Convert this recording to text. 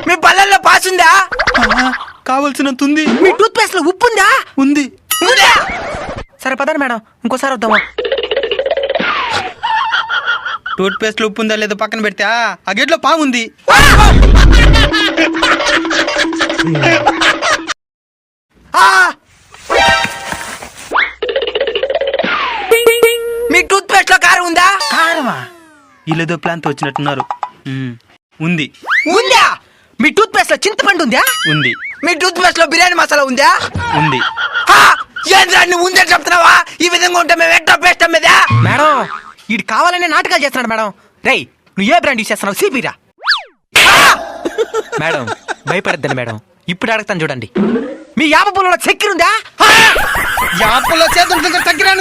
మీ బల్లల్లో పాసుందా? కావలసినంత ఉంది. మీ tooth paste లో ఉప్పు ఉందా? ఉంది. ఉందా? సరే పదండి మేడం, ఇంకోసారి వద్దామా? టూత్ పేస్ట్ లో ఉప్పు ఉందా లేదో పక్కన పెడితే ఆ గేట్లో పాము ఉంది. మీ టూత్ పేస్ట్ లో కారం ఉందా? కారమా? వీళ్ళేదో ప్లాన్ తో వచ్చినట్టున్నారు. ఉంది. ఉందా? మీ టూత్ పేస్ట్ లో చింతపండు ఉందా? ఉంది. మీ టూత్ పేస్ట్ లో బిర్యానీ మసాలా ఉందా? ఉంది. ఏంద్రాన్ని ఉందని చెప్తున్నావా? ఈ విధంగా ఉంటే మేము ఎట్టా పేస్ట్ అమ్మేదా? మేడం వీడు కావాలనే నాటకాలు చేస్తున్నాడు మేడం. రేయ్ నువ్వు ఏ బ్రాండ్ యూస్ చేస్తున్నావు? సిపిరా. మేడం భయపడద్దండి మేడం, ఇప్పుడు అడుగుతాను చూడండి. మీ యాప పొలంలో చక్కెర ఉందా? యాపలో చేతులు తగ్గిరా.